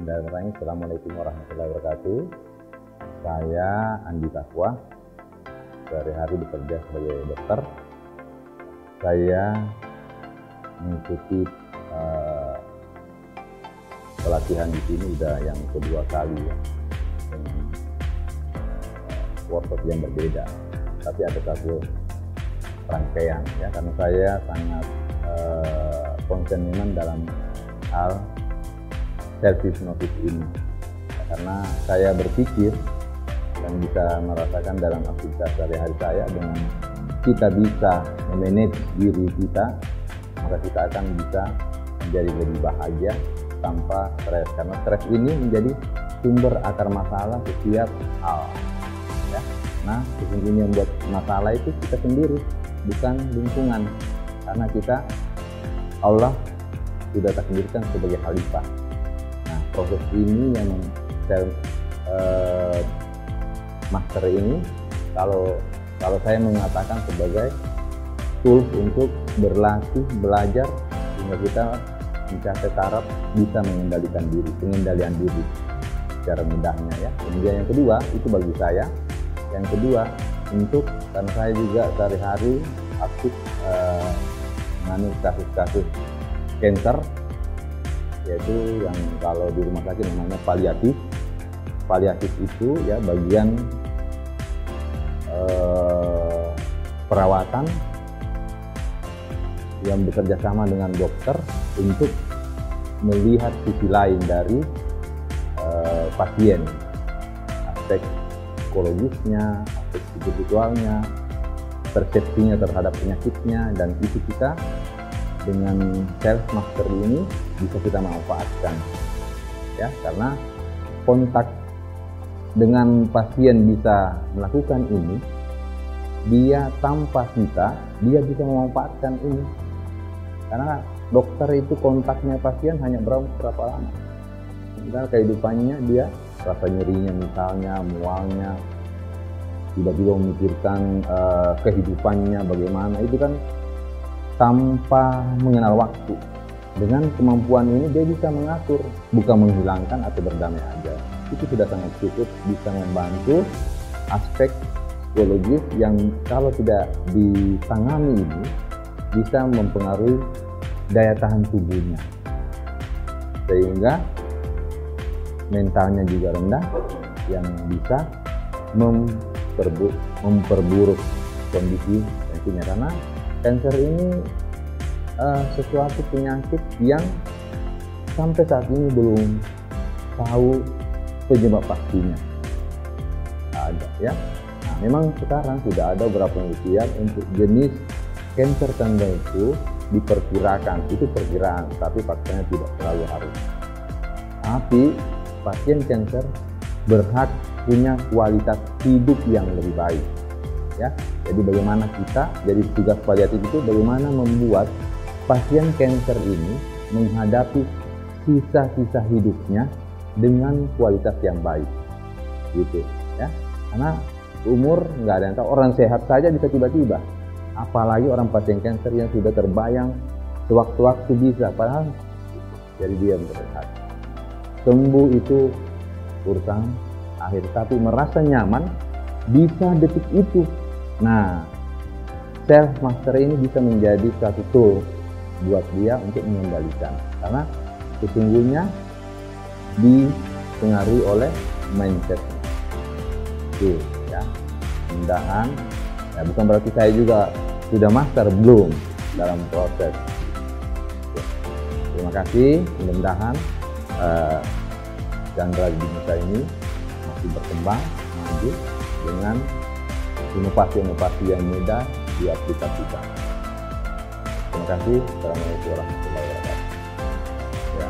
Bismillahirrahmanirrahim. Assalamualaikum warahmatullahi wabarakatuh. Saya Andi Takwa, sehari-hari bekerja sebagai dokter. Saya mengikuti pelatihan di sini udah yang kedua kali ya, dengan workshop yang berbeda. Tapi ada satu rangkaian ya, karena saya sangat konsen memang dalam hal self-hypnosis ini, karena saya berpikir dan bisa merasakan dalam aktivitas sehari-hari saya, dengan kita bisa memanage diri kita, maka kita akan bisa menjadi lebih bahagia tanpa stres, karena stres ini menjadi sumber akar masalah setiap hal ya. Nah, sesungguhnya yang buat masalah itu kita sendiri, bukan lingkungan, karena kita Allah sudah takdirkan sebagai khalifah. Proses ini yang self master ini, kalau saya mengatakan sebagai tools untuk berlatih, belajar sehingga kita mencapai taraf bisa mengendalikan diri, pengendalian diri secara mudahnya ya. Kemudian yang kedua, itu bagi saya. Yang kedua, untuk karena saya juga sehari-hari aktif menangani kasus-kasus cancer, yaitu yang kalau di rumah sakit namanya paliatif. Paliatif itu ya bagian perawatan yang bekerja sama dengan dokter untuk melihat sisi lain dari pasien, aspek psikologisnya, aspek spiritualnya, persepsinya terhadap penyakitnya, dan itu kita dengan self master ini bisa kita manfaatkan ya, karena kontak dengan pasien bisa melakukan ini, dia tanpa kita dia bisa memanfaatkan ini, karena dokter itu kontaknya pasien hanya berapa lama, misalnya kehidupannya dia rasa nyerinya misalnya, mualnya, tiba-tiba memikirkan kehidupannya bagaimana, itu kan tanpa mengenal waktu. Dengan kemampuan ini dia bisa mengatur, bukan menghilangkan atau berdamai aja. Itu sudah sangat cukup bisa membantu aspek psikologis yang kalau tidak ditangani ini bisa mempengaruhi daya tahan tubuhnya, sehingga mentalnya juga rendah, yang bisa memperburuk kondisi tensinya, karena kanker ini sesuatu penyakit yang sampai saat ini belum tahu penyebab pastinya. Ada ya. Nah, memang sekarang sudah ada beberapa penelitian untuk jenis kanker tertentu diperkirakan, itu perkiraan, tapi faktanya tidak selalu harus. Tapi pasien kanker berhak punya kualitas hidup yang lebih baik. Ya, jadi bagaimana kita, jadi tugas paliatif itu bagaimana membuat pasien kanker ini menghadapi sisa-sisa hidupnya dengan kualitas yang baik, gitu ya. Karena umur nggak ada yang tahu, orang sehat saja bisa tiba-tiba, apalagi orang pasien kanker yang sudah terbayang sewaktu-waktu bisa, padahal jadi dia bersehat. Sembuh itu urusan akhir, tapi merasa nyaman bisa detik itu. Nah, self master ini bisa menjadi satu tool buat dia untuk mengendalikan, karena sesungguhnya dipengaruhi oleh mindset itu ya. Mudah-mudahan ya, bukan berarti saya juga sudah master, belum, dalam proses. Terima kasih, mudah-mudahan Chandra Binsa ini masih berkembang maju dengan inovasi-inovasi yang mudah diaplikasikan. Terima kasih. Assalamualaikum warahmatullahi wabarakatuh. Ya,